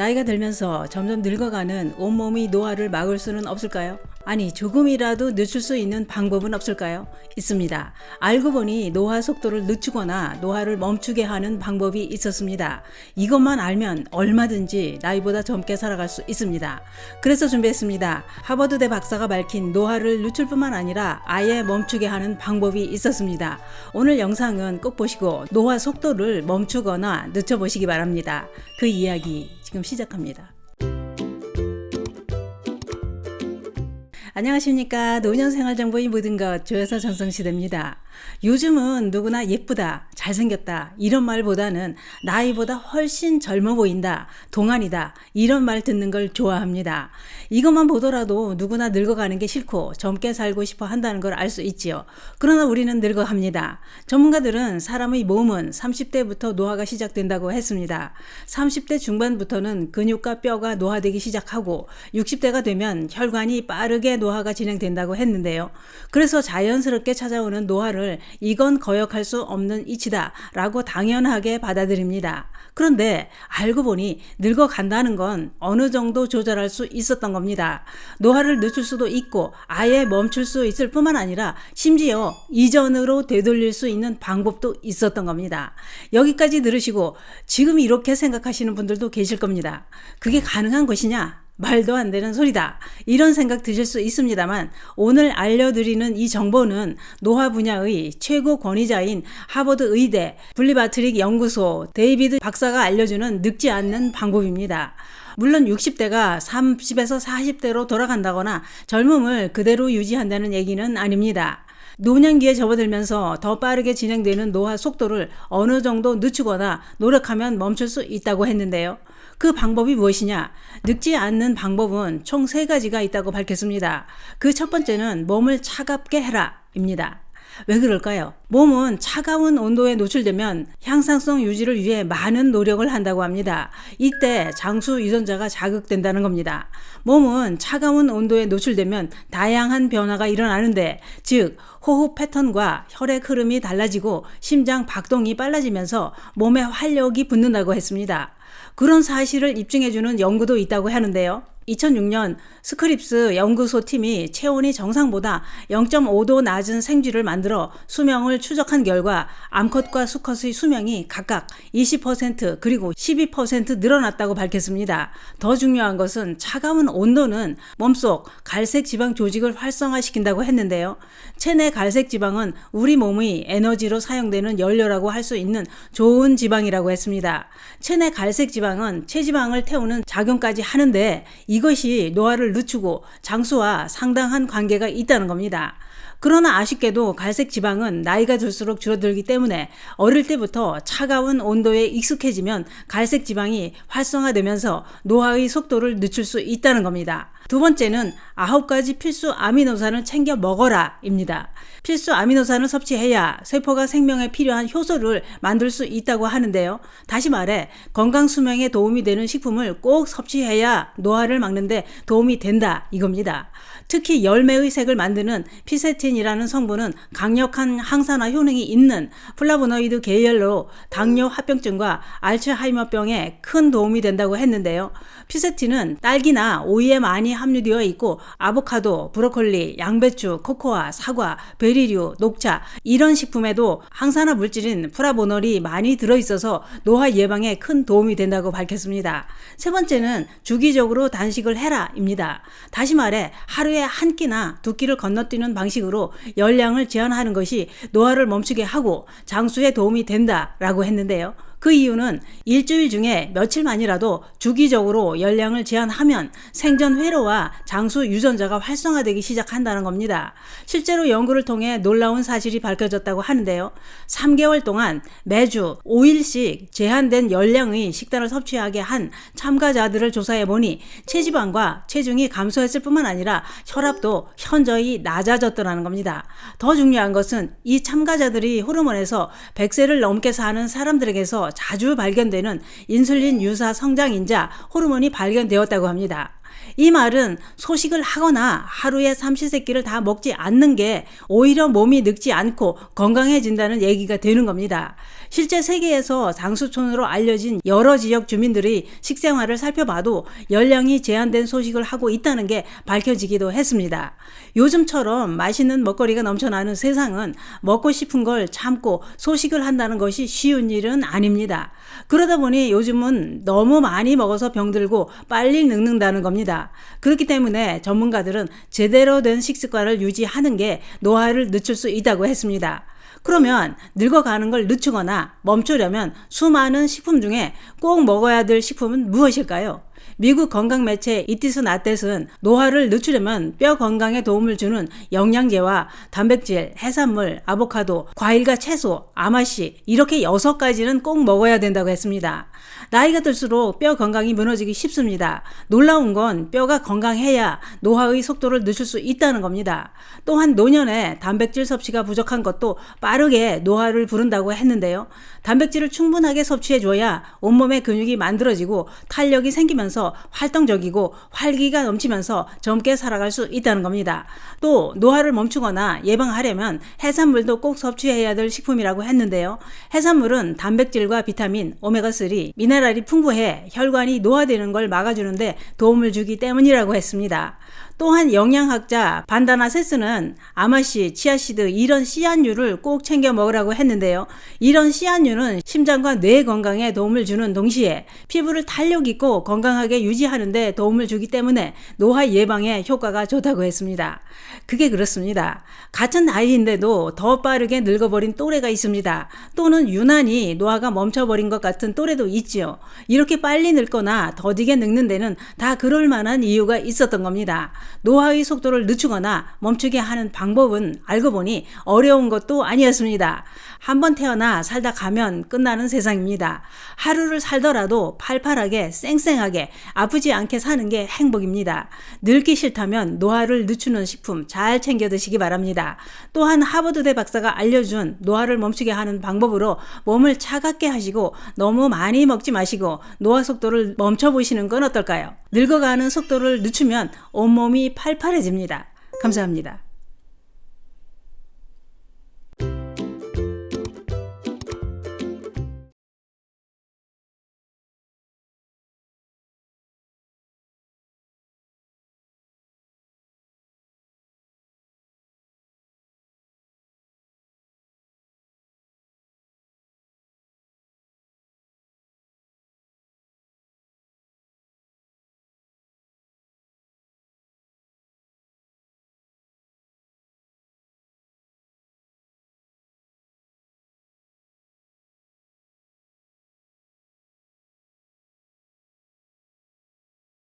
나이가 들면서 점점 늙어가는 온몸의 노화를 막을 수는 없을까요? 아니, 조금이라도 늦출 수 있는 방법은 없을까요? 있습니다. 알고 보니 노화 속도를 늦추거나 노화를 멈추게 하는 방법이 있었습니다. 이것만 알면 얼마든지 나이보다 젊게 살아갈 수 있습니다. 그래서 준비했습니다. 하버드대 박사가 밝힌 노화를 늦출 뿐만 아니라 아예 멈추게 하는 방법이 있었습니다. 오늘 영상은 꼭 보시고 노화 속도를 멈추거나 늦춰보시기 바랍니다. 그 이야기 지금 시작합니다. 안녕하십니까. 노년생활정보의 모든 것 조여사 전성시대입니다. 요즘은 누구나 예쁘다, 잘생겼다 이런 말보다는 나이보다 훨씬 젊어 보인다, 동안이다 이런 말 듣는 걸 좋아합니다. 이것만 보더라도 누구나 늙어가는 게 싫고 젊게 살고 싶어 한다는 걸 알 수 있지요. 그러나 우리는 늙어갑니다. 전문가들은 사람의 몸은 30대부터 노화가 시작된다고 했습니다. 30대 중반부터는 근육과 뼈가 노화되기 시작하고 60대가 되면 혈관이 빠르게 노화가 진행된다고 했는데요. 그래서 자연스럽게 찾아오는 노화를 이건 거역할 수 없는 이치다 라고 당연하게 받아들입니다. 그런데 알고 보니 늙어간다는 건 어느 정도 조절할 수 있었던 겁니다. 노화를 늦출 수도 있고 아예 멈출 수 있을 뿐만 아니라 심지어 이전으로 되돌릴 수 있는 방법도 있었던 겁니다. 여기까지 들으시고 지금 이렇게 생각하시는 분들도 계실 겁니다. 그게 가능한 것이냐? 말도 안 되는 소리다. 이런 생각 드실 수 있습니다만 오늘 알려드리는 이 정보는 노화 분야의 최고 권위자인 하버드 의대 블리바트릭 연구소 데이비드 박사가 알려주는 늙지 않는 방법입니다. 물론 60대가 30에서 40대로 돌아간다거나 젊음을 그대로 유지한다는 얘기는 아닙니다. 노년기에 접어들면서 더 빠르게 진행되는 노화 속도를 어느 정도 늦추거나 노력하면 멈출 수 있다고 했는데요. 그 방법이 무엇이냐? 늙지 않는 방법은 총 3가지가 있다고 밝혔습니다. 그 첫 번째는 몸을 차갑게 해라 입니다. 왜 그럴까요? 몸은 차가운 온도에 노출되면 향상성 유지를 위해 많은 노력을 한다고 합니다. 이때 장수 유전자가 자극된다는 겁니다. 몸은 차가운 온도에 노출되면 다양한 변화가 일어나는데, 즉 호흡 패턴과 혈액 흐름이 달라지고 심장 박동이 빨라지면서 몸에 활력이 붙는다고 했습니다. 그런 사실을 입증해주는 연구도 있다고 하는데요. 2006년 스크립스 연구소 팀이 체온이 정상보다 0.5도 낮은 생쥐를 만들어 수명을 추적한 결과 암컷과 수컷의 수명이 각각 20% 그리고 12% 늘어났다고 밝혔습니다. 더 중요한 것은 차가운 온도는 몸속 갈색 지방 조직을 활성화시킨다고 했는데요. 체내 갈색 지방은 우리 몸의 에너지로 사용되는 연료라고 할 수 있는 좋은 지방이라고 했습니다. 체내 갈색 지방은 체지방을 태우는 작용까지 하는데 이것이 노화를 늦추고 장수와 상당한 관계가 있다는 겁니다. 그러나 아쉽게도 갈색 지방은 나이가 들수록 줄어들기 때문에 어릴 때부터 차가운 온도에 익숙해지면 갈색 지방이 활성화되면서 노화의 속도를 늦출 수 있다는 겁니다. 두 번째는 9가지 필수 아미노산을 챙겨 먹어라 입니다. 필수 아미노산을 섭취해야 세포가 생명에 필요한 효소를 만들 수 있다고 하는데요. 다시 말해 건강 수명에 도움이 되는 식품을 꼭 섭취해야 노화를 막는데 도움이 된다 이겁니다. 특히 열매의 색을 만드는 피세틴이라는 성분은 강력한 항산화 효능이 있는 플라보노이드 계열로 당뇨 합병증과 알츠하이머병에 큰 도움이 된다고 했는데요. 피세틴은 딸기나 오이에 많이 함유되어 있고 아보카도, 브로콜리, 양배추, 코코아, 사과, 베리류, 녹차 이런 식품에도 항산화 물질인 플라보놀이 많이 들어있어서 노화 예방에 큰 도움이 된다고 밝혔습니다. 세 번째는 주기적으로 단식을 해라 입니다. 다시 말해 하루에 한 끼나 2끼를 건너뛰는 방식으로 열량을 제한하는 것이 노화를 멈추게 하고 장수에 도움이 된다라고 했는데요. 그 이유는 일주일 중에 며칠만이라도 주기적으로 열량을 제한하면 생전 회로와 장수 유전자가 활성화되기 시작한다는 겁니다. 실제로 연구를 통해 놀라운 사실이 밝혀졌다고 하는데요. 3개월 동안 매주 5일씩 제한된 열량의 식단을 섭취하게 한 참가자들을 조사해보니 체지방과 체중이 감소했을 뿐만 아니라 혈압도 현저히 낮아졌더라는 겁니다. 더 중요한 것은 이 참가자들이 호르몬에서 100세를 넘게 사는 사람들에게서 자주 발견되는 인슐린 유사 성장인자 호르몬이 발견되었다고 합니다. 이 말은 소식을 하거나 하루에 삼시세끼를 다 먹지 않는 게 오히려 몸이 늙지 않고 건강해진다는 얘기가 되는 겁니다. 실제 세계에서 장수촌으로 알려진 여러 지역 주민들의 식생활을 살펴봐도 열량이 제한된 소식을 하고 있다는 게 밝혀지기도 했습니다. 요즘처럼 맛있는 먹거리가 넘쳐나는 세상은 먹고 싶은 걸 참고 소식을 한다는 것이 쉬운 일은 아닙니다. 그러다 보니 요즘은 너무 많이 먹어서 병들고 빨리 늙는다는 겁니다. 그렇기 때문에 전문가들은 제대로 된 식습관을 유지하는 게 노화를 늦출 수 있다고 했습니다. 그러면 늙어가는 걸 늦추거나 멈추려면 수많은 식품 중에 꼭 먹어야 될 식품은 무엇일까요? 미국 건강 매체 이티스 나댓은 노화를 늦추려면 뼈 건강에 도움을 주는 영양제와 단백질, 해산물, 아보카도, 과일과 채소, 아마씨 이렇게 6가지는 꼭 먹어야 된다고 했습니다. 나이가 들수록 뼈 건강이 무너지기 쉽습니다. 놀라운 건 뼈가 건강해야 노화의 속도를 늦출 수 있다는 겁니다. 또한 노년에 단백질 섭취가 부족한 것도 빠르게 노화를 부른다고 했는데요. 단백질을 충분하게 섭취해줘야 온몸의 근육이 만들어지고 탄력이 생기면서 활동적이고 활기가 넘치면서 젊게 살아갈 수 있다는 겁니다. 또 노화를 멈추거나 예방하려면 해산물도 꼭 섭취해야 될 식품이라고 했는데요. 해산물은 단백질과 비타민, 오메가3, 미네랄이 풍부해 혈관이 노화되는 걸 막아주는데 도움을 주기 때문이라고 했습니다. 또한 영양학자 반다나 세스는 아마씨, 치아씨드 이런 씨앗류를 꼭 챙겨 먹으라고 했는데요. 이런 씨앗류는 심장과 뇌 건강에 도움을 주는 동시에 피부를 탄력 있고 건강하게 유지하는 데 도움을 주기 때문에 노화 예방에 효과가 좋다고 했습니다. 그게 그렇습니다. 같은 나이인데도 더 빠르게 늙어버린 또래가 있습니다. 또는 유난히 노화가 멈춰버린 것 같은 또래도 있지요. 이렇게 빨리 늙거나 더디게 늙는 데는 다 그럴 만한 이유가 있었던 겁니다. 노화의 속도를 늦추거나 멈추게 하는 방법은 알고 보니 어려운 것도 아니었습니다. 한번 태어나 살다 가면 끝나는 세상입니다. 하루를 살더라도 팔팔하게 쌩쌩하게 아프지 않게 사는 게 행복입니다. 늙기 싫다면 노화를 늦추는 식품 잘 챙겨 드시기 바랍니다. 또한 하버드대 박사가 알려준 노화를 멈추게 하는 방법으로 몸을 차갑게 하시고 너무 많이 먹지 마시고 노화 속도를 멈춰보시는 건 어떨까요? 늙어가는 속도를 늦추면 온몸이 팔팔해집니다. 감사합니다.